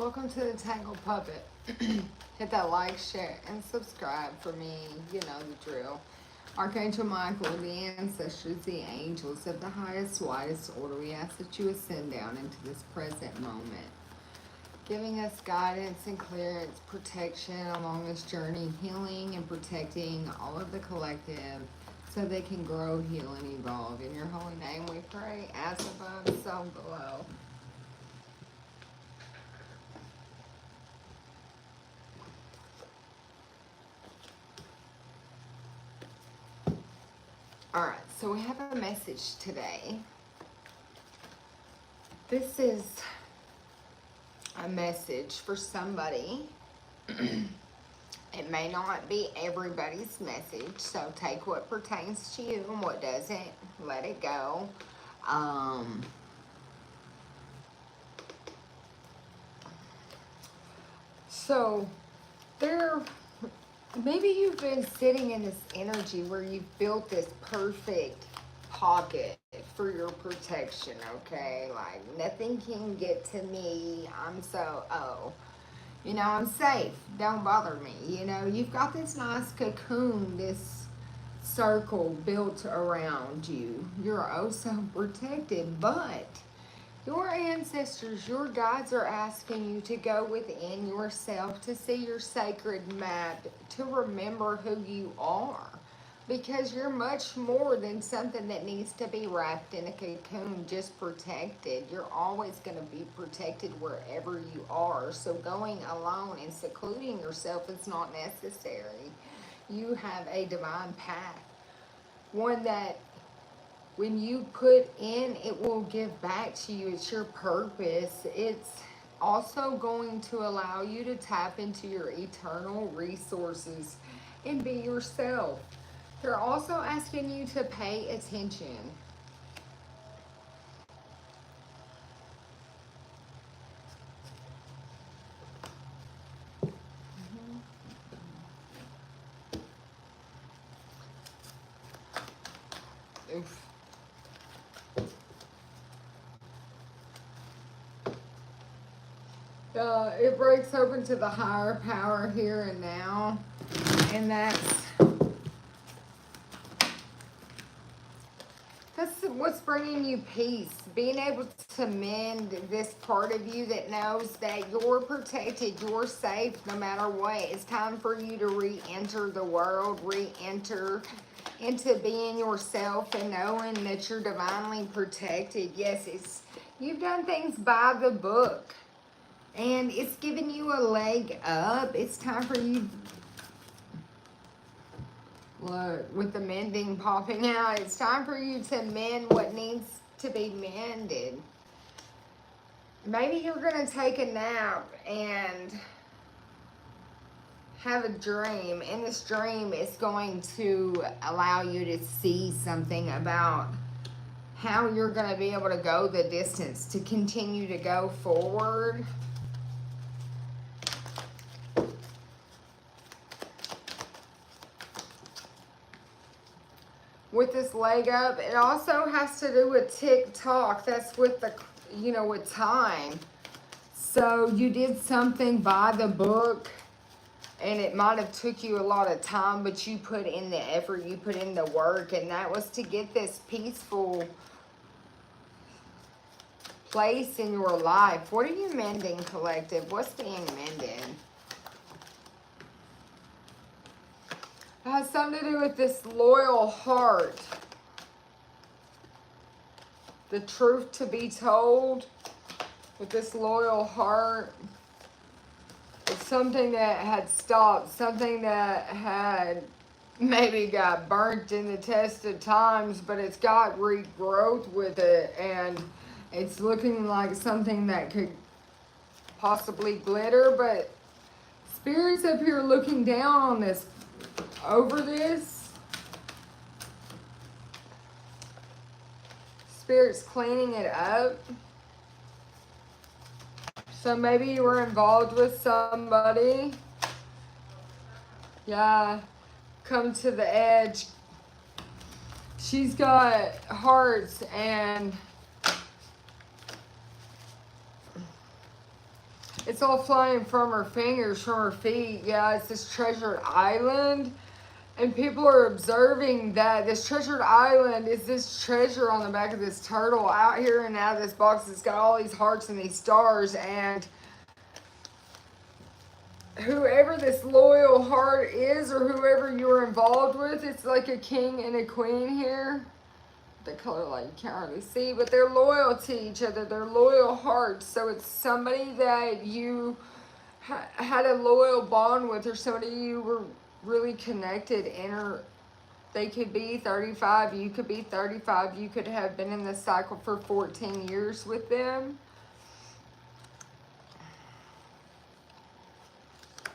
Welcome to the Tangled Puppet. Hit that like, share, and subscribe for me. You know the drill. Archangel Michael, the ancestors, the angels of the highest, widest order, we ask that you ascend down into this present moment, giving us guidance and clearance, protection along this journey, healing and protecting all of the collective so they can grow, heal, and evolve. In your holy name we pray, as above, so below. Alright, so we have a message today. This is a message for somebody. It may not be everybody's message, so take what pertains to you and what doesn't, let it go. So maybe you've been sitting in this energy where you've built this perfect pocket for your protection, okay? Like, nothing can get to me. I'm safe. Don't bother me. You know, you've got this nice cocoon, this circle built around you. You're oh so protected, but your ancestors, your guides are asking you to go within yourself, to see your sacred map, to remember who you are. Because you're much more than something that needs to be wrapped in a cocoon, just protected. You're always going to be protected wherever you are. So going alone and secluding yourself is not necessary. You have a divine path. One that when you put in, it will give back to you. It's your purpose. It's also going to allow you to tap into your eternal resources and be yourself. They're also asking you to pay attention. Oof. It breaks open to the higher power here and now, and that's what's bringing you peace. Being able to mend this part of you that knows that you're protected, you're safe no matter what. It's time for you to re-enter the world, re-enter into being yourself and knowing that you're divinely protected. Yes, you've done things by the book. And it's giving you a leg up. It's time for you, look, with the mending popping out, it's time for you to mend what needs to be mended. Maybe you're going to take a nap and have a dream. And this dream is going to allow you to see something about how you're going to be able to go the distance to continue to go forward. With this leg up, it also has to do with TikTok. That's with the, with time. So you did something by the book, and it might have took you a lot of time, but you put in the effort, you put in the work, and that was to get this peaceful place in your life. What are you mending, collective? What's being mended? It has something to do with this loyal heart. The truth to be told with this loyal heart. It's something that had stopped. Something that had maybe got burnt in the test of times, but it's got regrowth with it. And it's looking like something that could possibly glitter. But Spirit's up here looking down on this. Over this, Spirit's cleaning it up. So maybe you were involved with somebody. Yeah, come to the edge. She's got hearts and It's all flying from her fingers, from her feet. Yeah, it's this treasured island. And people are observing that this treasured island is this treasure on the back of this turtle out here and out of this box. It's got all these hearts and these stars. And whoever this loyal heart is, or whoever you're involved with, it's like a king and a queen here. The color light you can't hardly see, but they're loyal to each other. They're loyal hearts. So it's somebody that you had a loyal bond with, or somebody you were really connected in, or they could be 35, you could be 35, you could have been in this cycle for 14 years with them.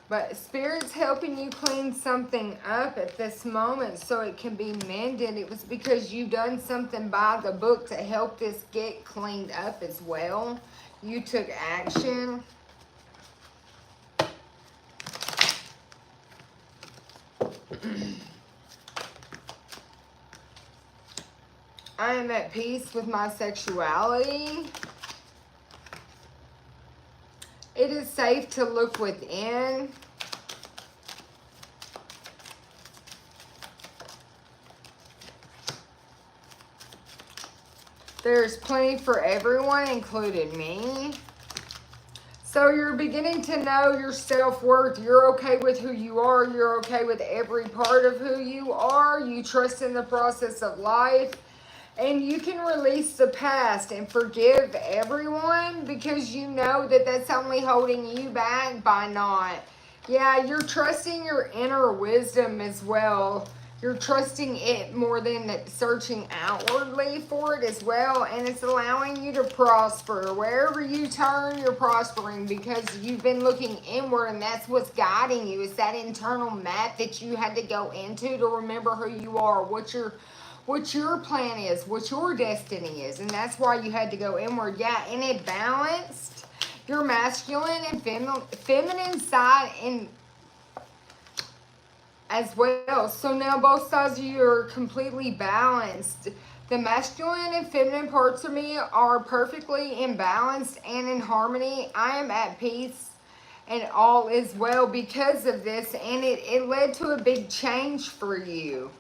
But Spirit's helping you clean something up at this moment so it can be mended. It was because you done something by the book to help this get cleaned up as well. You took action. I am at peace with my sexuality. It is safe to look within. There's plenty for everyone, including me. So you're beginning to know your self-worth. You're okay with who you are. You're okay with every part of who you are. You trust in the process of life. And you can release the past and forgive everyone because you know that that's only holding you back by not. Yeah, you're trusting your inner wisdom as well. You're trusting it more than searching outwardly for it as well. And it's allowing you to prosper. Wherever you turn, you're prospering because you've been looking inward, and that's what's guiding you. It's that internal map that you had to go into to remember who you are, what your plan is, what your destiny is. And that's why you had to go inward. Yeah, and it balanced your masculine and feminine side in as well. So now both sides of you are completely balanced. The masculine and feminine parts of me are perfectly imbalanced and in harmony. I am at peace and all is well because of this. And it led to a big change for you.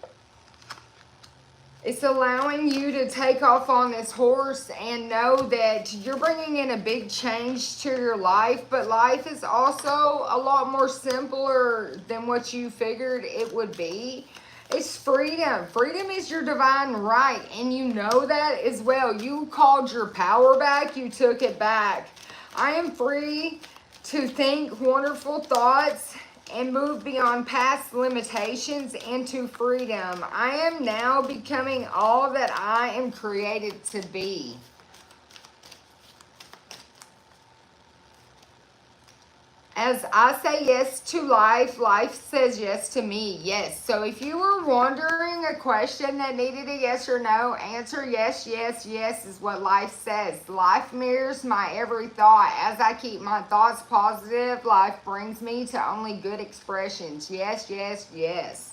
It's allowing you to take off on this horse and know that you're bringing in a big change to your life. But life is also a lot more simpler than what you figured it would be. It's freedom. Freedom is your divine right. And you know that as well. You called your power back. You took it back. I am free to think wonderful thoughts and move beyond past limitations into freedom. I am now becoming all that I am created to be. As I say yes to life, life says yes to me. Yes. So if you were wondering a question that needed a yes or no, answer yes, yes, yes is what life says. Life mirrors my every thought. As I keep my thoughts positive, life brings me to only good expressions. Yes, yes, yes.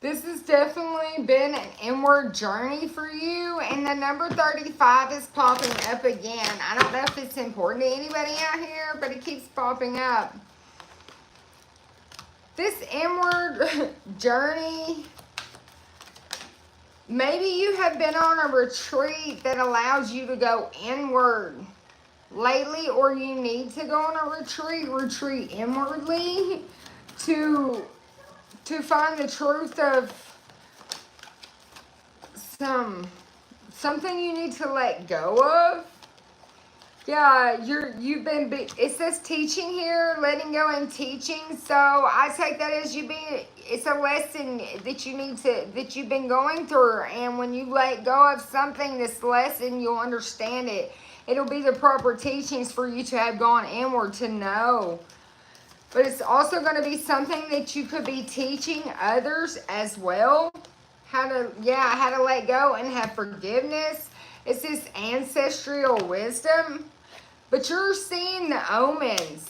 This has definitely been an inward journey for you. And the number 35 is popping up again. I don't know if it's important to anybody out here, but it keeps popping up. This inward journey, maybe you have been on a retreat that allows you to go inward lately, or you need to go on a retreat inwardly to find the truth of something you need to let go of. Yeah, it says teaching here, letting go and teaching. So I take that as it's a lesson that you've been going through. And when you let go of something, this lesson, you'll understand it. It'll be the proper teachings for you to have gone inward to know. But it's also going to be something that you could be teaching others as well. How to let go and have forgiveness. It's this ancestral wisdom. But you're seeing the omens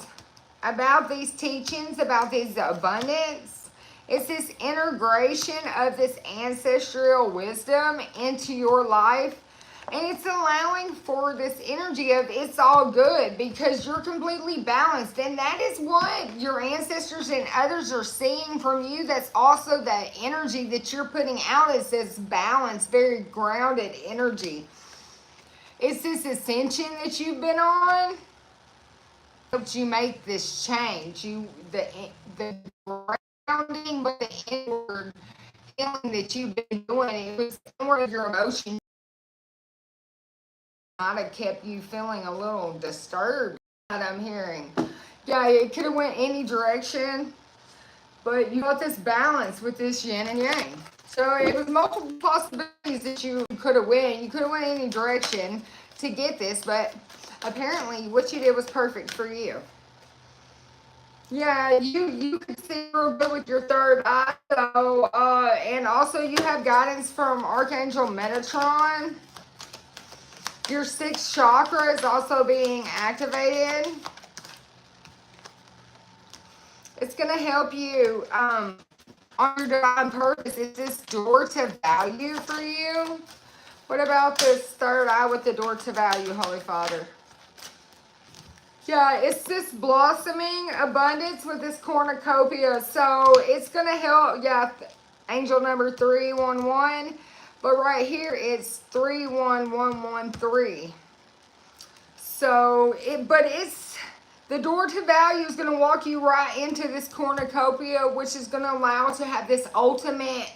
about these teachings, about this abundance. It's this integration of this ancestral wisdom into your life. And it's allowing for this energy of it's all good because you're completely balanced. And that is what your ancestors and others are seeing from you. That's also that energy that you're putting out is this balanced, very grounded energy. It's this ascension that you've been on. Helped you make this change. The grounding, but the inward feeling that you've been doing, it was inward of your emotions. Might have kept you feeling a little disturbed. That I'm hearing. Yeah, it could have went any direction, but you got this balance with this yin and yang. So it was multiple possibilities that you could have went. You could have went any direction to get this, but apparently what you did was perfect for you. Yeah, you could see real good with your third eye. So, and also you have guidance from Archangel Metatron. Your sixth chakra is also being activated. It's going to help you on your divine purpose. Is this door to value for you? What about this third eye with the door to value, Holy Father? Yeah, it's this blossoming abundance with this cornucopia. So it's going to help, yeah, angel number 311. But right here, it's 31113. So, it's the door to value is going to walk you right into this cornucopia, which is going to allow to have this ultimate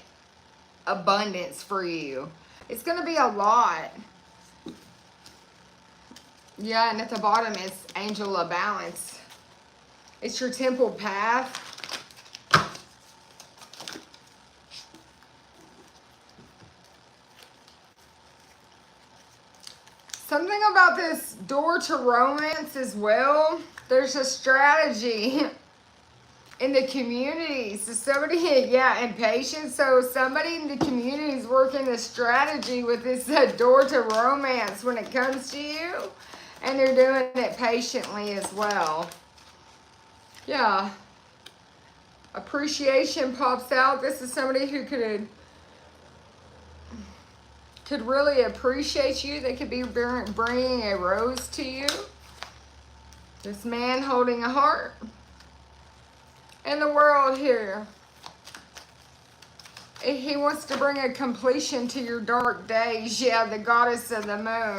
abundance for you. It's going to be a lot. Yeah, and at the bottom is Angel of Balance. It's your temple path. Something about this door to romance as well. There's a strategy in the community. So somebody, yeah, and patience. So somebody in the community is working a strategy with this door to romance when it comes to you. And they're doing it patiently as well. Yeah. Appreciation pops out. This is somebody who could really appreciate you. They could be bringing a rose to you. This man holding a heart. And the world here. He wants to bring a completion to your dark days. Yeah, the goddess of the moon.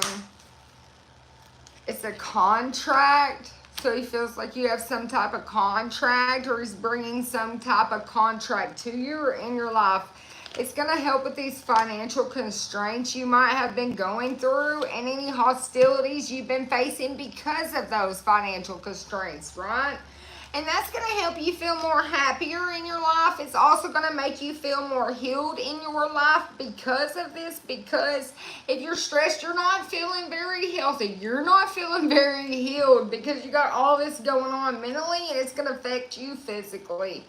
It's a contract. So he feels like you have some type of contract, or he's bringing some type of contract to you or in your life. It's going to help with these financial constraints you might have been going through and any hostilities you've been facing because of those financial constraints, right? And that's going to help you feel more happier in your life. It's also going to make you feel more healed in your life because of this. Because if you're stressed, you're not feeling very healthy. You're not feeling very healed because you got all this going on mentally, and it's going to affect you physically.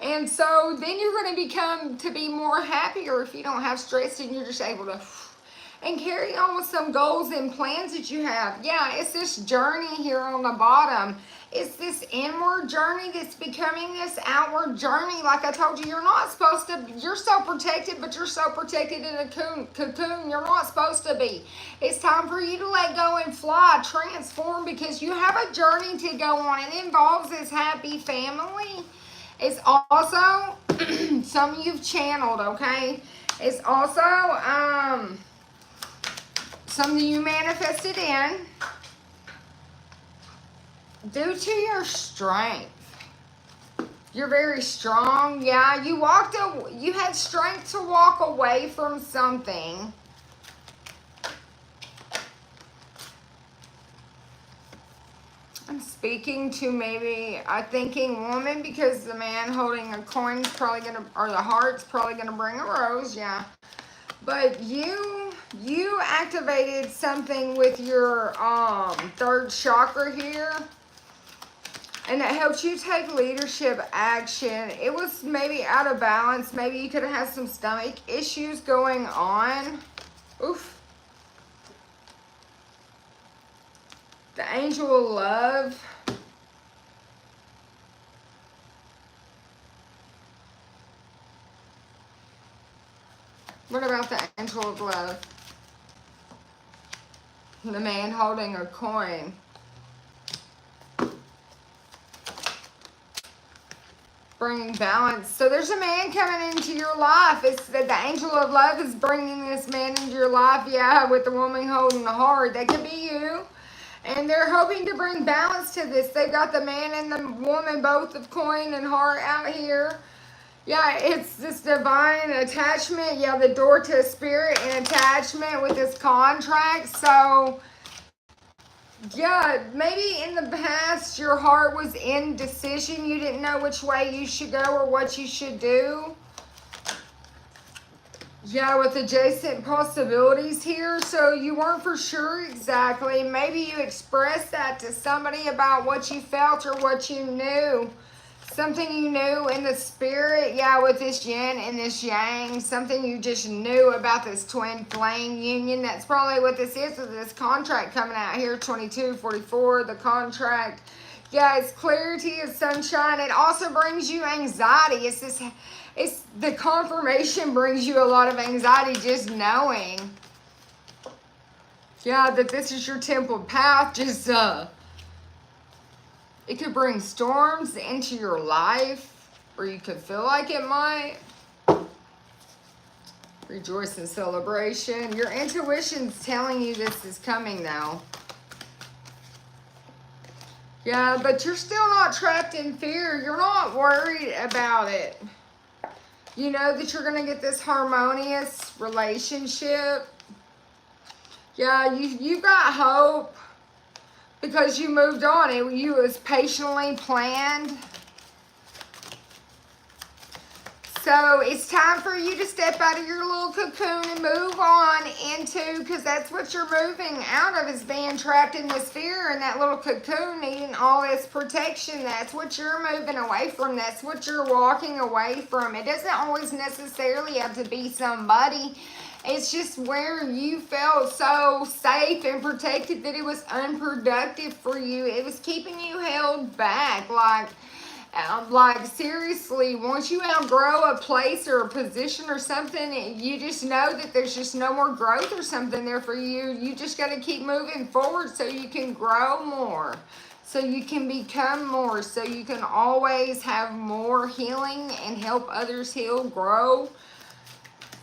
And so then you're going to become to be more happier if you don't have stress and you're just able to and carry on with some goals and plans that you have. Yeah, it's this journey here on the bottom. It's this inward journey that's becoming this outward journey. Like I told you, you're not supposed to, you're so protected, but you're so protected in a cocoon. You're not supposed to be. It's time for you to let go and fly, transform, because you have a journey to go on. It involves this happy family. It's also, some you've channeled, okay? It's also, something you manifested in due to your strength. You're very strong. Yeah, you had strength to walk away from something. I'm speaking to maybe a thinking woman, because the man holding a coin is probably going to, or the heart's probably going to bring a rose, yeah. But you activated something with your third chakra here. And it helps you take leadership action. It was maybe out of balance. Maybe you could have had some stomach issues going on. Oof. The angel of love. What about the angel of love? The man holding a coin. Bringing balance. So there's a man coming into your life. It's the angel of love is bringing this man into your life. Yeah, with the woman holding the heart. That could be you. And they're hoping to bring balance to this. They've got the man and the woman, both of coin and heart out here. Yeah, it's this divine attachment. Yeah, the door to spirit and attachment with this contract. So, yeah, maybe in the past your heart was indecision. You didn't know which way you should go or what you should do. Yeah, with adjacent possibilities here. So you weren't for sure exactly. Maybe you expressed that to somebody about what you felt or what you knew. Something you knew in the spirit, yeah, with this yin and this yang. Something you just knew about this twin flame union. That's probably what this is with this contract coming out here, 2244, the contract. Yeah, it's clarity, it's sunshine. It also brings you anxiety. It's the confirmation brings you a lot of anxiety just knowing. Yeah, that this is your temple path. Just, it could bring storms into your life, or you could feel like it might. Rejoice in celebration. Your intuition's telling you this is coming now. Yeah, but you're still not trapped in fear. You're not worried about it. You know that you're going to get this harmonious relationship. Yeah, you got hope. Because you moved on. You was patiently planned. So it's time for you to step out of your little cocoon and move on into, because that's what you're moving out of, is being trapped in this fear and that little cocoon needing all this protection. That's what you're moving away from. That's what you're walking away from. It doesn't always necessarily have to be somebody. It's just where you felt so safe and protected that it was unproductive for you. It was keeping you held back. Like seriously, once you outgrow a place or a position or something, you just know that there's just no more growth or something there for you. You just got to keep moving forward so you can grow more. So you can become more. So you can always have more healing and help others heal, grow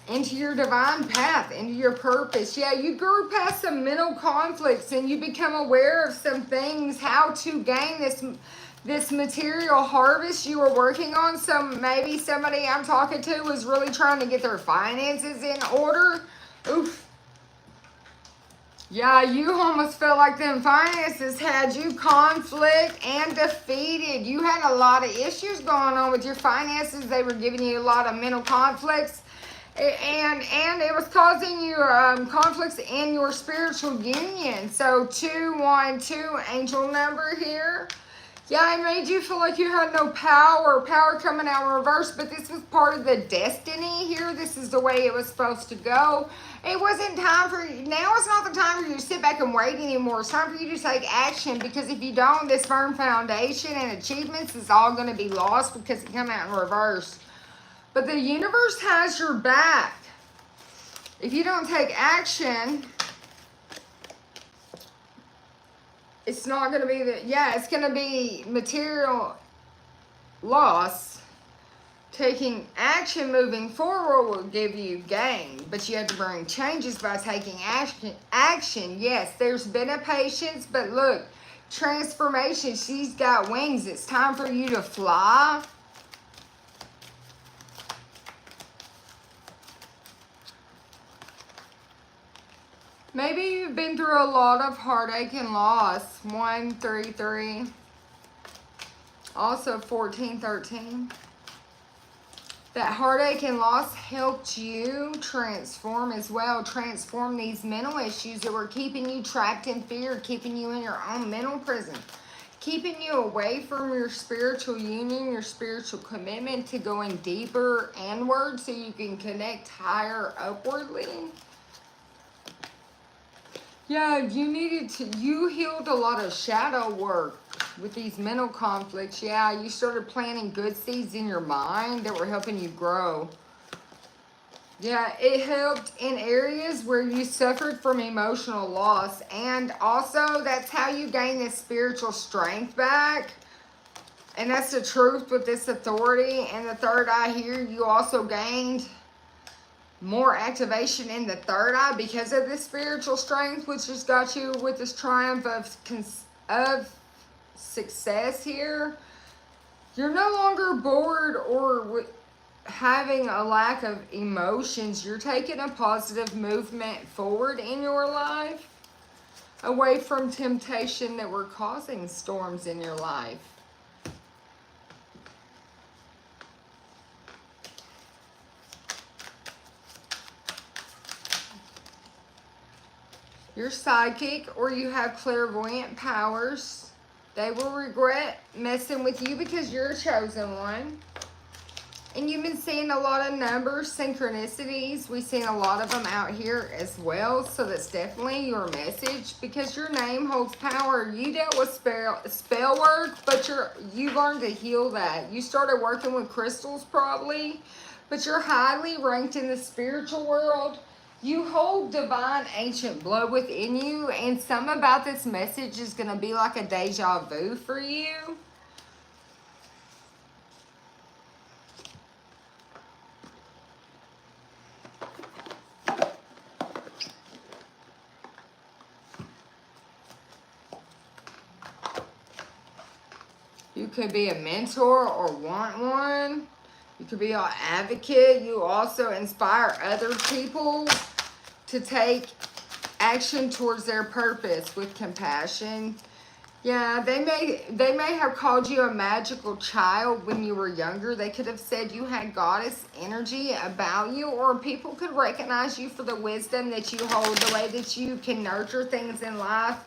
into your divine path, into your purpose. Yeah, you grew past some mental conflicts and you become aware of some things, how to gain this material harvest you were working on. So maybe somebody I'm talking to was really trying to get their finances in order. Oof. Yeah, you almost felt like them finances had you conflict and defeated. You had a lot of issues going on with your finances. They were giving you a lot of mental conflicts. And it was causing you conflicts in your spiritual union. So 212, angel number here. Yeah, it made you feel like you had no power coming out in reverse, but this was part of the destiny here. This is the way it was supposed to go. It wasn't time for you. Now it's not the time for you to sit back and wait anymore. It's time for you to take action, because if you don't, this firm foundation and achievements is all going to be lost because it come out in reverse. But the universe has your back. If you don't take action, it's not going to be it's going to be material loss. Taking action moving forward will give you gain, but you have to bring changes by taking action. Yes, there's been a patience, but look, transformation. She's got wings. It's time for you to fly. Maybe you've been through a lot of heartache and loss. 133. Also 1413. That heartache and loss helped you transform as well. Transform these mental issues that were keeping you trapped in fear, keeping you in your own mental prison, keeping you away from your spiritual union, your spiritual commitment to going deeper inward so you can connect higher upwardly. Yeah, you healed a lot of shadow work with these mental conflicts. Yeah, you started planting good seeds in your mind that were helping you grow. Yeah, it helped in areas where you suffered from emotional loss. And also, that's how you gain this spiritual strength back. And that's the truth with this authority. And the third eye here, you also gained more activation in the third eye because of this spiritual strength, which has got you with this triumph of success here. You're no longer bored or having a lack of emotions. You're taking a positive movement forward in your life, away from temptation that were causing storms in your life. You're psychic or you have clairvoyant powers. They will regret messing with you because you're a chosen one. And you've been seeing a lot of numbers, synchronicities. We've seen a lot of them out here as well. So that's definitely your message because your name holds power. You dealt with spell work, but you learned to heal that. You started working with crystals probably, but you're highly ranked in the spiritual world. You hold divine ancient blood within you, and some about this message is going to be like a deja vu for you. You could be a mentor or want one. You could be an advocate. You also inspire other people to take action towards their purpose with compassion. Yeah, they may have called you a magical child when you were younger. They could have said you had goddess energy about you, or people could recognize you for the wisdom that you hold, the way that you can nurture things in life,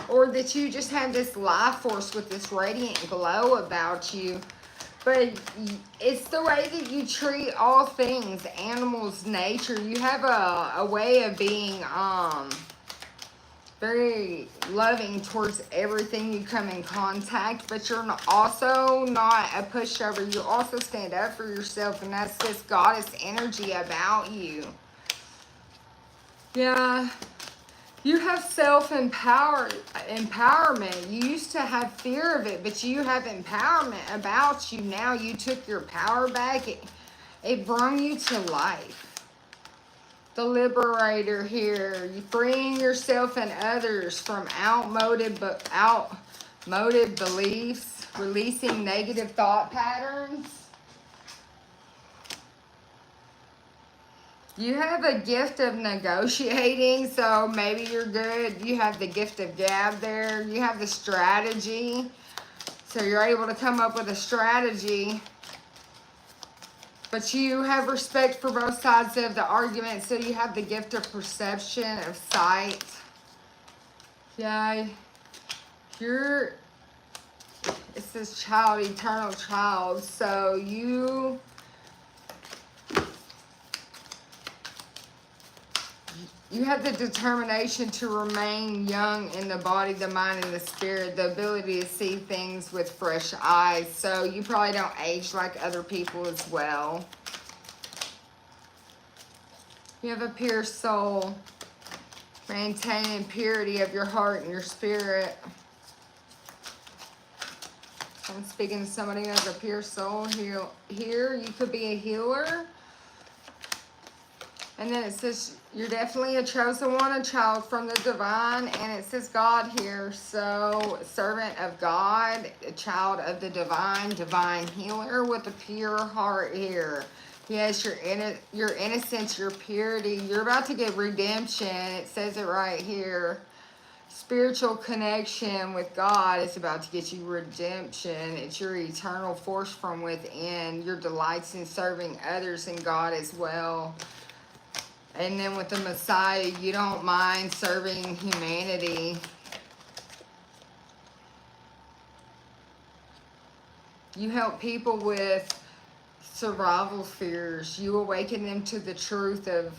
or that you just have this life force with this radiant glow about you. But it's the way that you treat all things, animals, nature. You have a way of being very loving towards everything you come in contact, but you're also not a pushover. You also stand up for yourself, and that's this goddess energy about you. Yeah. You have empowerment. You used to have fear of it, but you have empowerment about you now. You took your power back. It brought you to life. The liberator here. You freeing yourself and others from outmoded beliefs, releasing negative thought patterns. You have a gift of negotiating, so maybe you're good. You have the gift of gab there. You have the strategy, so you're able to come up with a strategy. But you have respect for both sides of the argument, so you have the gift of perception, of sight. Yeah, it's this child, eternal child, so you have the determination to remain young in the body, the mind, and the spirit, the ability to see things with fresh eyes. So you probably don't age like other people as well. You have a pure soul, maintaining purity of your heart and your spirit. I'm speaking to somebody who has a pure soul here. You could be a healer. And then it says, you're definitely a chosen one, a child from the divine. And it says God here. So, servant of God, a child of the divine healer with a pure heart here. Yes, your innocence, your purity. You're about to get redemption. It says it right here. Spiritual connection with God is about to get you redemption. It's your eternal force from within. Your delights in serving others and God as well. And then with the Messiah, you don't mind serving humanity. You help people with survival fears. You awaken them to the truth of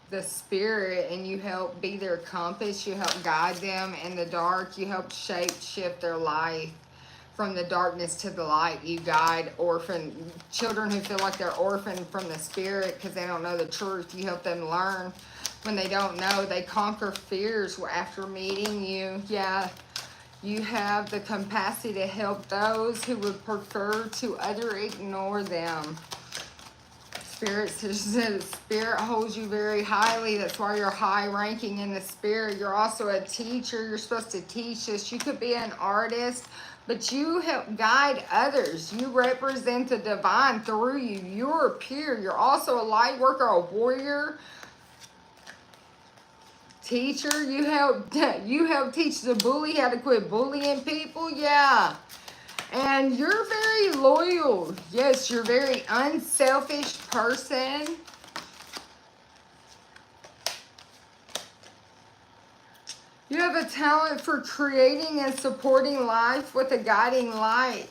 the spirit, and you help be their compass. You help guide them in the dark. You help shape shift their life from the darkness to the light. You guide orphan children who feel like they're orphaned from the spirit because they don't know the truth. You help them learn when they don't know. They conquer fears after meeting you. Yeah, you have the capacity to help those who would prefer to ignore them. Spirit says the spirit holds you very highly. That's why you're high ranking in the spirit. You're also a teacher. You're supposed to teach this. You could be an artist, but you help guide others. You represent the divine through you. You're a peer. You're also a light worker, a warrior, teacher. You help teach the bully how to quit bullying people. Yeah. And you're very loyal. Yes, you're a very unselfish person. You have a talent for creating and supporting life with a guiding light.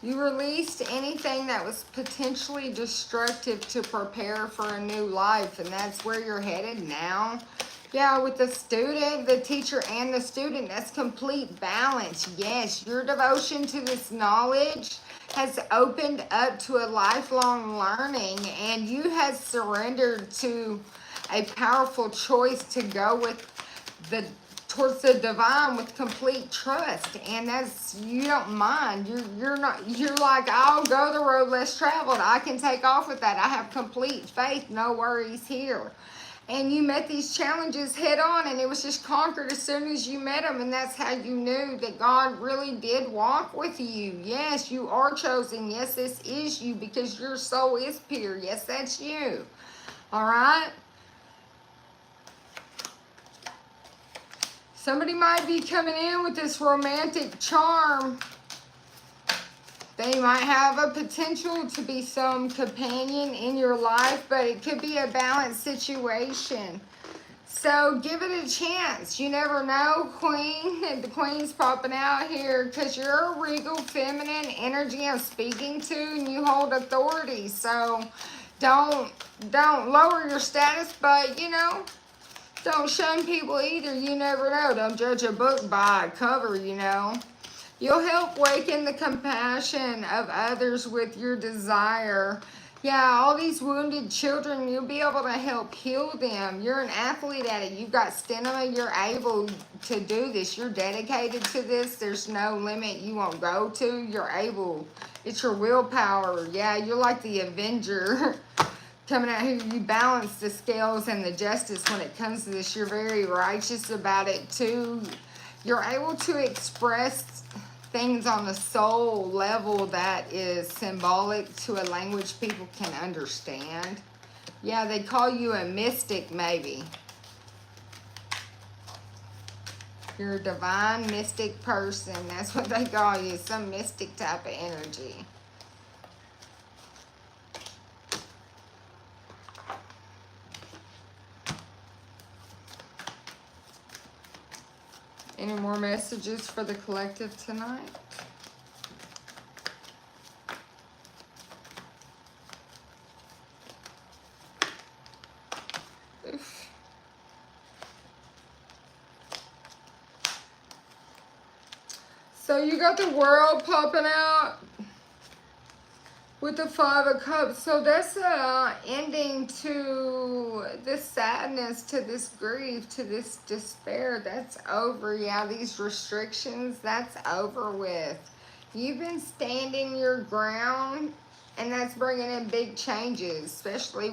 You released anything that was potentially destructive to prepare for a new life, and that's where you're headed now. Yeah, with the student, the teacher, and the student, that's complete balance. Yes, your devotion to this knowledge has opened up to a lifelong learning, and you have surrendered to a powerful choice to go with towards the divine with complete trust. And that's, you don't mind. You're like, I'll go the road less traveled. I can take off with that. I have complete faith. No worries here. And you met these challenges head on, and it was just conquered as soon as you met them. And that's how you knew that God really did walk with you. Yes, you are chosen. Yes, this is you, because your soul is pure. Yes, that's you. All right? Somebody might be coming in with this romantic charm. They might have a potential to be some companion in your life, but it could be a balanced situation. So give it a chance. You never know, Queen. The Queen's popping out here because you're a regal feminine energy I'm speaking to, and you hold authority. So don't lower your status, but don't shun people either. You never know. Don't judge a book by a cover, You'll help waken the compassion of others with your desire. Yeah, all these wounded children, you'll be able to help heal them. You're an athlete at it. You've got stamina. You're able to do this. You're dedicated to this. There's no limit you won't go to. You're able. It's your willpower. Yeah, you're like the Avenger coming out here. You balance the scales and the justice when it comes to this. You're very righteous about it too. You're able to express things on the soul level that is symbolic to a language people can understand. Yeah, they call you a mystic maybe. You're a divine mystic person. That's what they call you. Some mystic type of energy. Any more messages for the collective tonight? Oof. So you got the World popping out with the Five of Cups. So that's a ending to this sadness, to this grief, to this despair. That's over. Yeah, these restrictions, that's over with. You've been standing your ground, and that's bringing in big changes, especially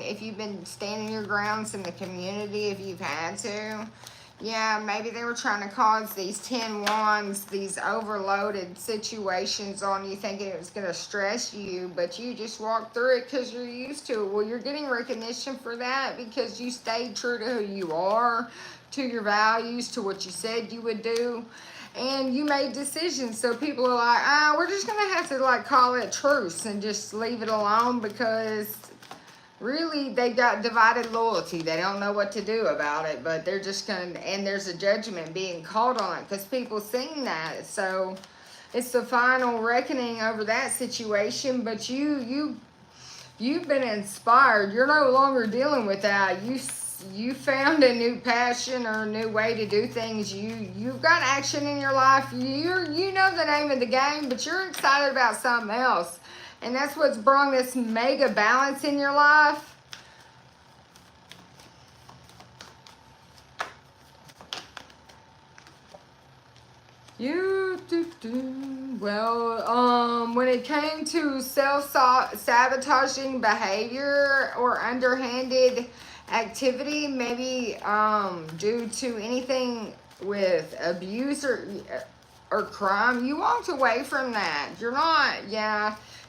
if you've been standing your grounds in the community, if you've had to. Yeah, maybe they were trying to cause these 10 wands, these overloaded situations on you, thinking it was going to stress you, but you just walked through it because you're used to it. Well, you're getting recognition for that because you stayed true to who you are, to your values, to what you said you would do, and you made decisions. So people are like, we're just going to have to call it truce and just leave it alone, because really, they got divided loyalty. They don't know what to do about it, but they're just going to, and there's a judgment being called on it because people sing that. So it's the final reckoning over that situation. But you You've been inspired. You're no longer dealing with that. You found a new passion or a new way to do things. You've got action in your life. You know the name of the game, but you're excited about something else. And that's what's brought this mega balance in your life. Well, when it came to self-sabotaging behavior or underhanded activity, maybe due to anything with abuse or crime, you walked away from that. You're not,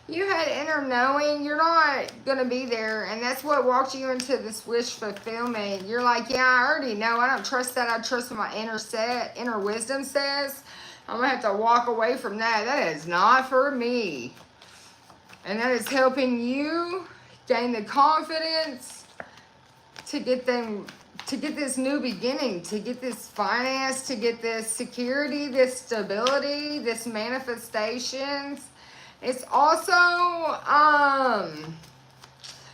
you had inner knowing, you're not gonna be there, and that's what walked you into this wish fulfillment. You're like, yeah, I already know, I don't trust that, I trust what my inner wisdom says. I'm gonna have to walk away from that. That is not for me. And that is helping you gain the confidence to get this new beginning, to get this finance, to get this security, this stability, this manifestations. It's also,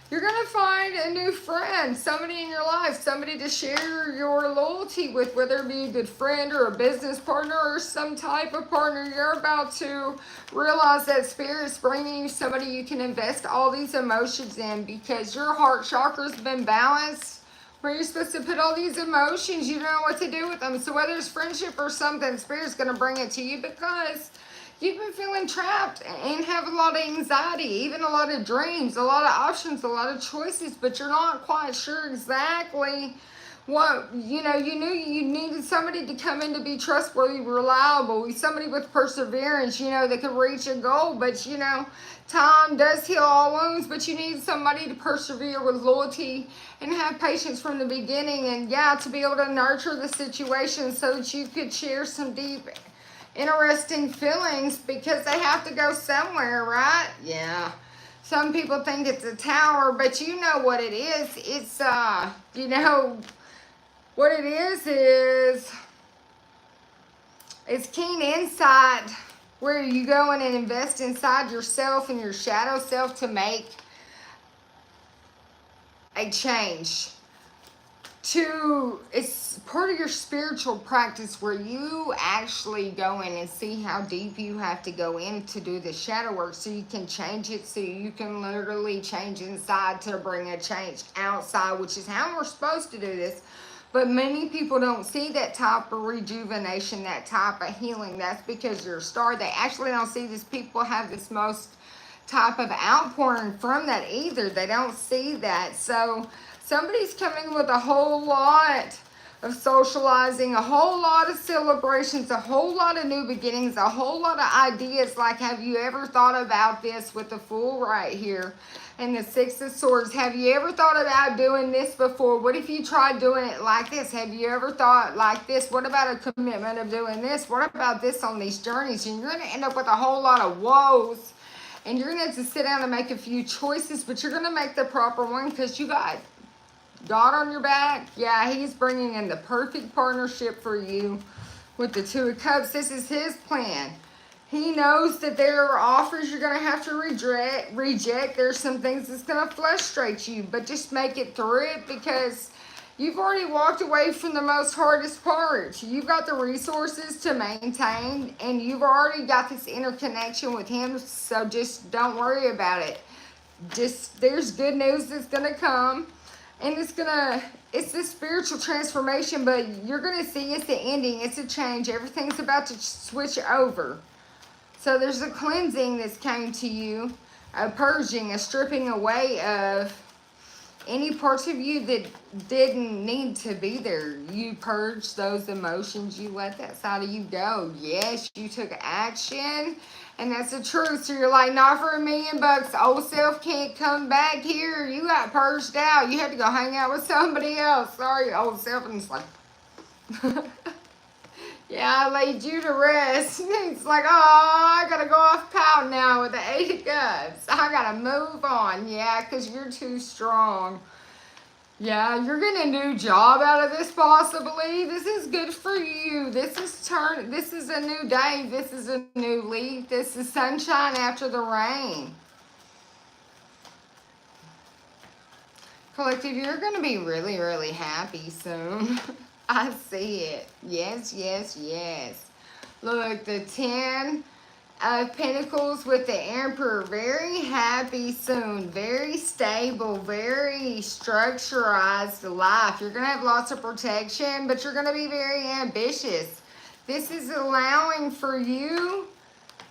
you're going to find a new friend, somebody in your life, somebody to share your loyalty with, whether it be a good friend or a business partner or some type of partner. You're about to realize that Spirit's bringing you somebody you can invest all these emotions in, because your heart chakra's been balanced. Where you're supposed to put all these emotions, you don't know what to do with them. So whether it's friendship or something, Spirit's going to bring it to you, because you've been feeling trapped and have a lot of anxiety, even a lot of dreams, a lot of options, a lot of choices, but you're not quite sure exactly what, you knew you needed somebody to come in to be trustworthy, reliable, somebody with perseverance, that could reach a goal, but time does heal all wounds, but you need somebody to persevere with loyalty and have patience from the beginning, and to be able to nurture the situation so that you could share some deep interesting feelings, because they have to go somewhere, right? Yeah. Some people think it's a tower, but you know what it is. It's, what it is it's keen insight, where you go in and invest inside yourself and your shadow self to make a change. It's part of your spiritual practice, where you actually go in and see how deep you have to go in to do the shadow work, so you can change it, so you can literally change inside to bring a change outside, which is how we're supposed to do this. But many people don't see that type of rejuvenation, that type of healing. That's because you're a star. They actually don't see this. People have this most type of outpouring from that either. They don't see that. So somebody's coming with a whole lot of socializing, a whole lot of celebrations, a whole lot of new beginnings, a whole lot of ideas. Like, have you ever thought about this with the Fool right here and the Six of Swords? Have you ever thought about doing this before? What if you tried doing it like this? Have you ever thought like this? What about a commitment of doing this? What about this on these journeys? And you're going to end up with a whole lot of woes. And you're going to have to sit down and make a few choices, but you're going to make the proper one, because you got God on your back. Yeah, he's bringing in the perfect partnership for you with the Two of Cups. This is his plan. He knows that there are offers you're going to have to reject. There's some things that's going to frustrate you, but just make it through it, because you've already walked away from the most hardest part. You've got the resources to maintain, and you've already got this interconnection with him, so just don't worry about it. There's good news that's going to come. And it's this spiritual transformation, but you're going to see it's the ending. It's a change. Everything's about to switch over. So there's a cleansing that's came to you, a purging, a stripping away of any parts of you that didn't need to be there. You purged those emotions. You let that side of you go. Yes, you took action. And that's the truth. So you're like, not for $1 million. Old self can't come back here. You got purged out. You had to go hang out with somebody else. Sorry, old self. And it's like, yeah, I laid you to rest. It's like, oh, I got to go off pout now with the 8 of Cups. I got to move on. Yeah, because you're too strong. Yeah, you're getting a new job out of this possibly. This is good for you. This is a new day. This is a new leaf. This is sunshine after the rain. Collective, you're going to be really, really happy soon. I see it. Yes, yes, yes. Look, the 10 of Pentacles with the Emperor. Very happy soon. Very stable. Very structurized life. You're going to have lots of protection, but you're going to be very ambitious. This is allowing for you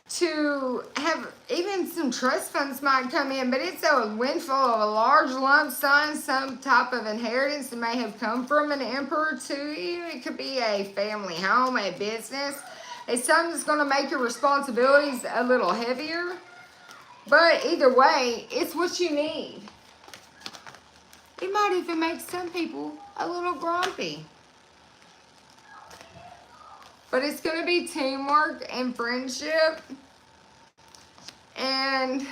to have, even some trust funds might come in, but it's a windfall of a large lump sum, some type of inheritance that may have come from an emperor to you. It could be a family home, a business. It's something that's going to make your responsibilities a little heavier, but either way, it's what you need. It might even make some people a little grumpy. But it's going to be teamwork and friendship. And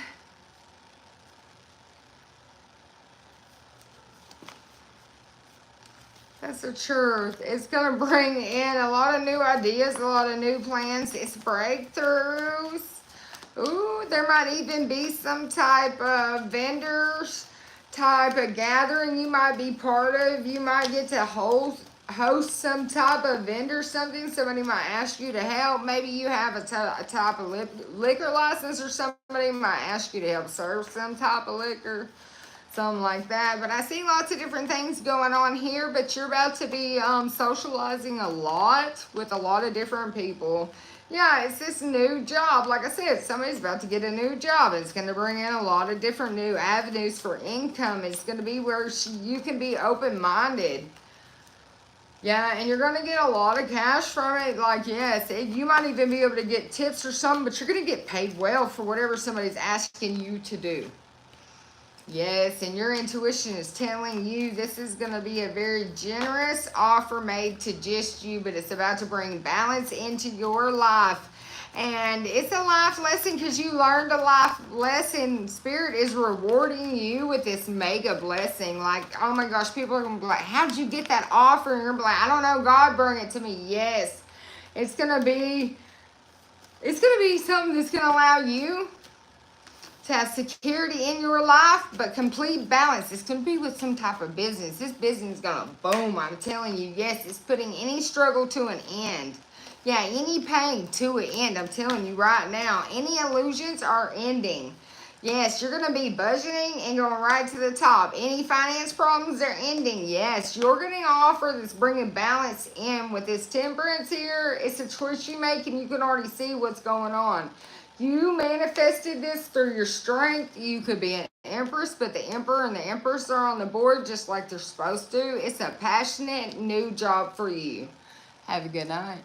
that's the truth. It's going to bring in a lot of new ideas, a lot of new plans. It's breakthroughs. Ooh, there might even be some type of vendors type of gathering you might be part of. You might get to host some type of vendor something. Somebody might ask you to help. Maybe you have a type of liquor license, or somebody might ask you to help serve some type of liquor, something like that. But I see lots of different things going on here, but you're about to be socializing a lot with a lot of different people. Yeah, it's this new job. Like I said, somebody's about to get a new job. It's going to bring in a lot of different new avenues for income. It's going to be where you can be open-minded. Yeah, and you're going to get a lot of cash from it. Like, yes, you might even be able to get tips or something, but you're going to get paid well for whatever somebody's asking you to do. Yes, and your intuition is telling you this is going to be a very generous offer made to just you, but it's about to bring balance into your life. And it's a life lesson because you learned a life lesson. Spirit is rewarding you with this mega blessing. Like, oh my gosh, people are going to be like, how did you get that offer? And you're going to be like, I don't know, God brought it to me. Yes, it's going to be something that's going to allow you to have security in your life, but complete balance. It's going to be with some type of business. This business is going to boom. I'm telling you, yes, it's putting any struggle to an end. Yeah, any pain to an end. I'm telling you right now, any illusions are ending. Yes, you're going to be budgeting and going right to the top. Any finance problems are ending. Yes, you're getting an offer that's bringing balance in with this temperance here. It's a choice you make, and you can already see what's going on. You manifested this through your strength. You could be an empress, but the emperor and the empress are on the board just like they're supposed to. It's a passionate new job for you. Have a good night.